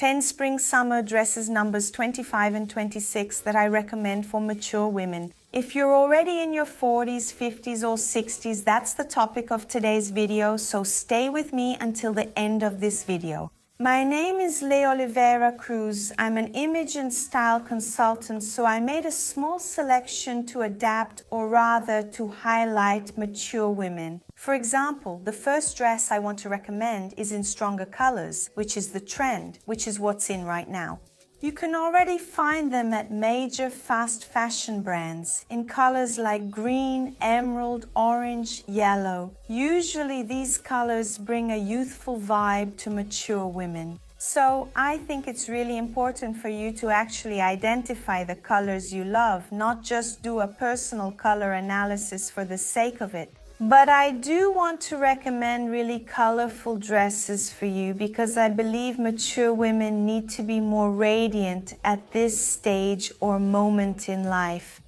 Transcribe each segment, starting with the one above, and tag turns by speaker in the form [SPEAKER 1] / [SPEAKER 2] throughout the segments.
[SPEAKER 1] 10 spring-summer dresses numbers 25 and 26 that I recommend for mature women. If you're already in your 40s, 50s, or 60s, that's the topic of today's video, so stay with me until the end of this video. My name is Oliveira Cruz. I'm an image and style consultant, so I made a small selection to adapt, or rather to highlight, mature women. For example, the first dress I want to recommend is in stronger colors, which is the trend, which is what's in right now. You can already find them at major fast fashion brands in colors like green, emerald, orange, yellow. Usually these colors bring a youthful vibe to mature women. So I think it's really important for you to actually identify the colors you love, not just do a personal color analysis for the sake of it. But I do want to recommend really colorful dresses for you because I believe mature women need to be more radiant at this stage or moment in life.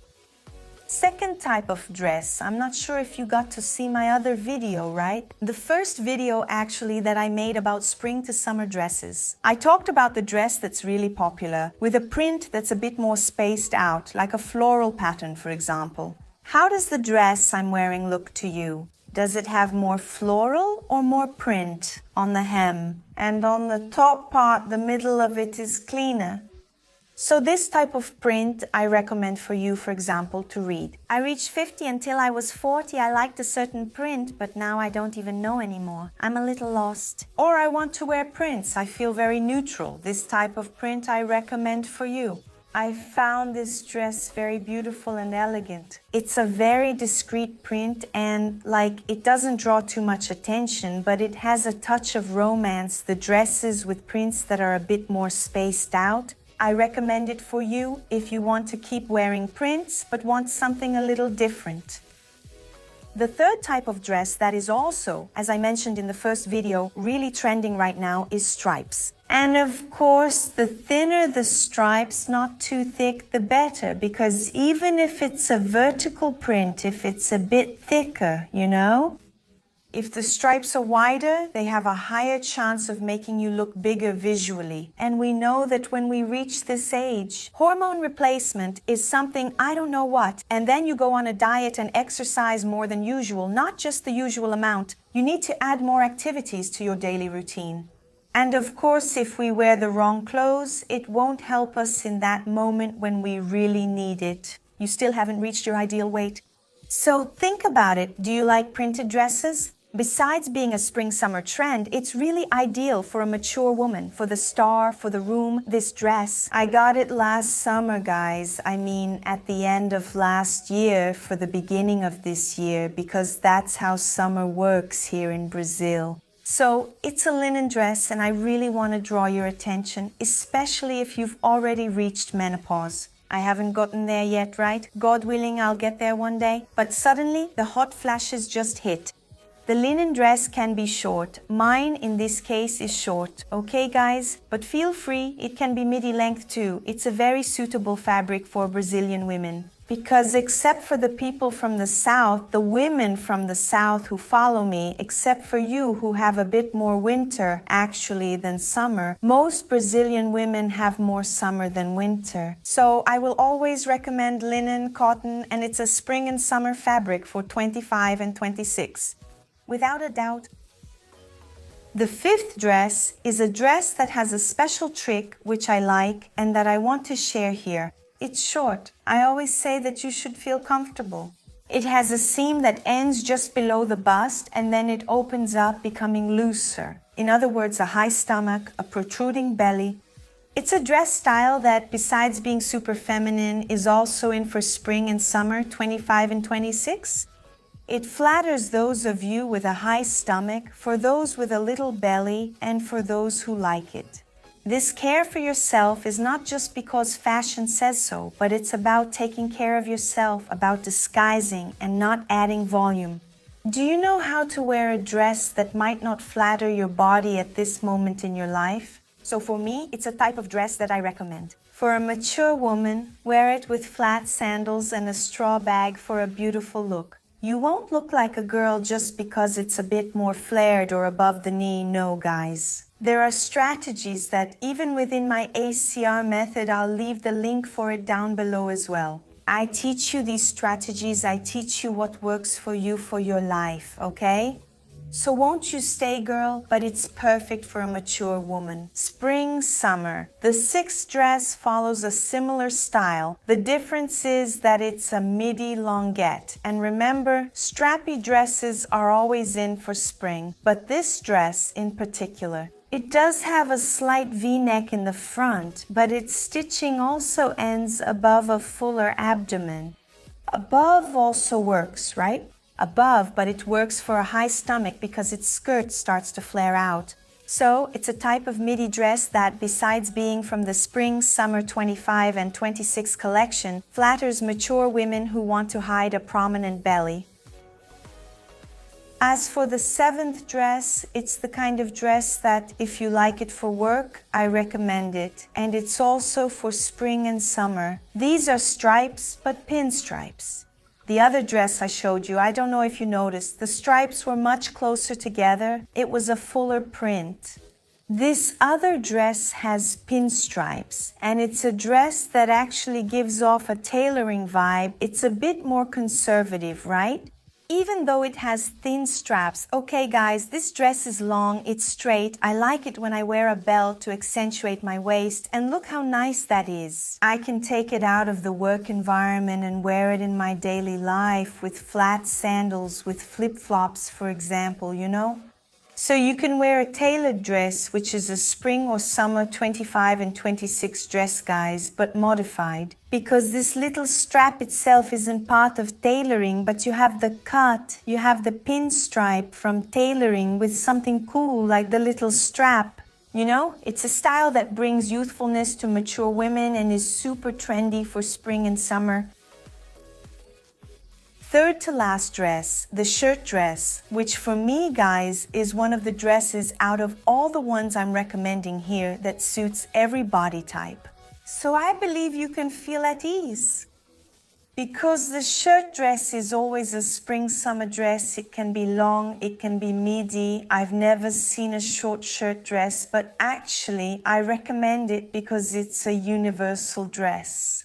[SPEAKER 1] Second type of dress. I'm not sure if you got to see my other video, right? The first video actually that I made about spring to summer dresses. I talked about the dress that's really popular with a print that's a bit more spaced out, like a floral pattern, for example. How does the dress I'm wearing look to you? Does it have more floral or more print on the hem? And on the top part, the middle of it is cleaner. So this type of print I recommend for you, for example, to read. I reached 50 until I was 40. I liked a certain print, but now I don't even know anymore. I'm a little lost. Or I want to wear prints. I feel very neutral. This type of print I recommend for you. I found this dress very beautiful and elegant. It's a very discreet print and it doesn't draw too much attention, but it has a touch of romance. The dresses with prints that are a bit more spaced out. I recommend it for you if you want to keep wearing prints but want something a little different. The third type of dress that is also, as I mentioned in the first video, really trending right now is stripes. And of course, the thinner the stripes, not too thick, the better, because even if it's a vertical print, if it's a bit thicker, if the stripes are wider, they have a higher chance of making you look bigger visually. And we know that when we reach this age, hormone replacement is something I don't know what. And then you go on a diet and exercise more than usual, not just the usual amount. You need to add more activities to your daily routine. And of course, if we wear the wrong clothes, it won't help us in that moment when we really need it. You still haven't reached your ideal weight. So think about it. Do you like printed dresses? Besides being a spring-summer trend, it's really ideal for a mature woman, for the star, for the room. This dress, I got it last summer, guys. I mean, at the end of last year for the beginning of this year, because that's how summer works here in Brazil. So it's a linen dress and I really want to draw your attention, especially if you've already reached menopause. I haven't gotten there yet, right? God willing, I'll get there one day. But suddenly, the hot flashes just hit. The linen dress can be short. Mine, in this case, is short. Okay, guys? But feel free, it can be midi length too. It's a very suitable fabric for Brazilian women. Because except for the people from the south, the women from the south who follow me, except for you who have a bit more winter actually than summer, most Brazilian women have more summer than winter. So I will always recommend linen, cotton, and it's a spring and summer fabric for 25 and 26. Without a doubt. The fifth dress is a dress that has a special trick which I like and that I want to share here. It's short. I always say that you should feel comfortable. It has a seam that ends just below the bust and then it opens up, becoming looser. In other words, a high stomach, a protruding belly. It's a dress style that, besides being super feminine, is also in for spring and summer 25 and 26. It flatters those of you with a high stomach, for those with a little belly, and for those who like it. This care for yourself is not just because fashion says so, but it's about taking care of yourself, about disguising and not adding volume. Do you know how to wear a dress that might not flatter your body at this moment in your life? So for me, it's a type of dress that I recommend. For a mature woman, wear it with flat sandals and a straw bag for a beautiful look. You won't look like a girl just because it's a bit more flared or above the knee, no guys. There are strategies that even within my ACR method, I'll leave the link for it down below as well. I teach you these strategies, I teach you what works for you for your life, okay? So won't you stay, girl? But it's perfect for a mature woman. Spring, summer. The sixth dress follows a similar style. The difference is that it's a midi longuette. And remember, strappy dresses are always in for spring, but this dress in particular. It does have a slight V-neck in the front, but its stitching also ends above a fuller abdomen. Above also works, right? Above, but it works for a high stomach because its skirt starts to flare out. So it's a type of midi dress that, besides being from the spring, summer 25 and 26 collection, flatters mature women who want to hide a prominent belly. As for the seventh dress, it's the kind of dress that, if you like it for work, I recommend it. And it's also for spring and summer. These are stripes, but pinstripes. The other dress I showed you, I don't know if you noticed, the stripes were much closer together. It was a fuller print. This other dress has pinstripes, and it's a dress that actually gives off a tailoring vibe. It's a bit more conservative, right? Even though it has thin straps. Okay guys, this dress is long, it's straight. I like it when I wear a belt to accentuate my waist, and look how nice that is. I can take it out of the work environment and wear it in my daily life with flat sandals, with flip-flops for example, you know? So you can wear a tailored dress, which is a spring or summer 25 and 26 dress, guys, but modified. Because this little strap itself isn't part of tailoring, but you have the cut, you have the pinstripe from tailoring with something cool like the little strap. You know, it's a style that brings youthfulness to mature women and is super trendy for spring and summer. Third to last dress, the shirt dress, which for me, guys, is one of the dresses out of all the ones I'm recommending here that suits every body type. So I believe you can feel at ease. Because the shirt dress is always a spring-summer dress, it can be long, it can be midi. I've never seen a short shirt dress, but actually I recommend it because it's a universal dress.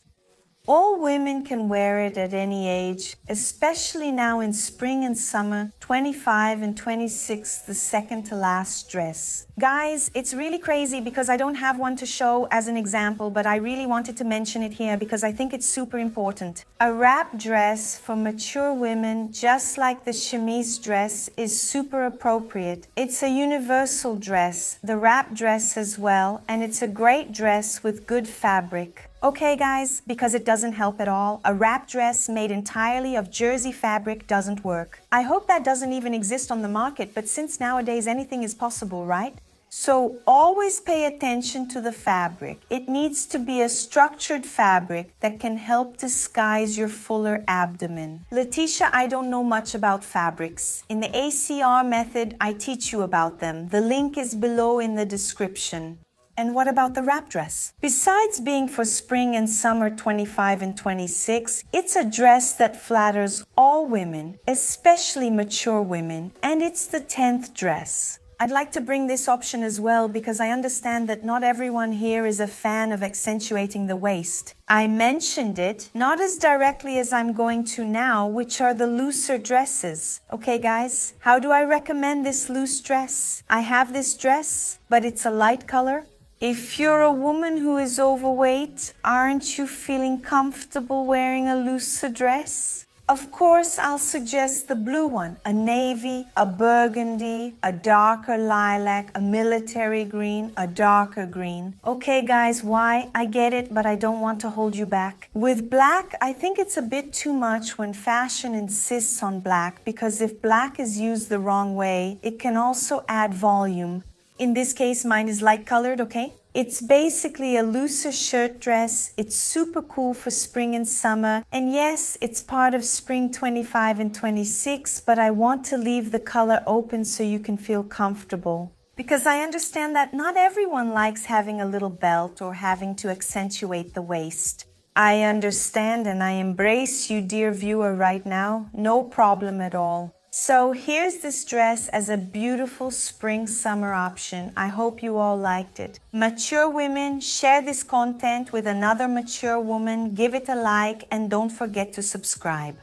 [SPEAKER 1] All women can wear it at any age, especially now in spring and summer, 25 and 26, the second to last dress. Guys, it's really crazy because I don't have one to show as an example, but I really wanted to mention it here because I think it's super important. A wrap dress for mature women, just like the chemise dress, is super appropriate. It's a universal dress, the wrap dress as well, and it's a great dress with good fabric. Okay guys, because it doesn't help at all, a wrap dress made entirely of jersey fabric doesn't work. I hope that doesn't even exist on the market, but since nowadays anything is possible, right? So always pay attention to the fabric. It needs to be a structured fabric that can help disguise your fuller abdomen. Letitia, I don't know much about fabrics. In the ACR method, I teach you about them. The link is below in the description. And what about the wrap dress? Besides being for spring and summer 25 and 26, it's a dress that flatters all women, especially mature women, and it's the 10th dress. I'd like to bring this option as well because I understand that not everyone here is a fan of accentuating the waist. I mentioned it, not as directly as I'm going to now, which are the looser dresses. Okay guys, how do I recommend this loose dress? I have this dress, but it's a light color. If you're a woman who is overweight, aren't you feeling comfortable wearing a looser dress? Of course, I'll suggest the blue one, a navy, a burgundy, a darker lilac, a military green, a darker green. Okay guys, why? I get it, but I don't want to hold you back. With black, I think it's a bit too much when fashion insists on black, because if black is used the wrong way, it can also add volume. In this case, mine is light colored, okay? It's basically a looser shirt dress. It's super cool for spring and summer. And yes, it's part of spring 25 and 26, but I want to leave the color open so you can feel comfortable. Because I understand that not everyone likes having a little belt or having to accentuate the waist. I understand and I embrace you, dear viewer, right now. No problem at all. So here's this dress as a beautiful spring-summer option. I hope you all liked it. Mature women, share this content with another mature woman, give it a like, and don't forget to subscribe.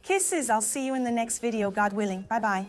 [SPEAKER 1] Kisses, I'll see you in the next video, God willing. Bye-bye.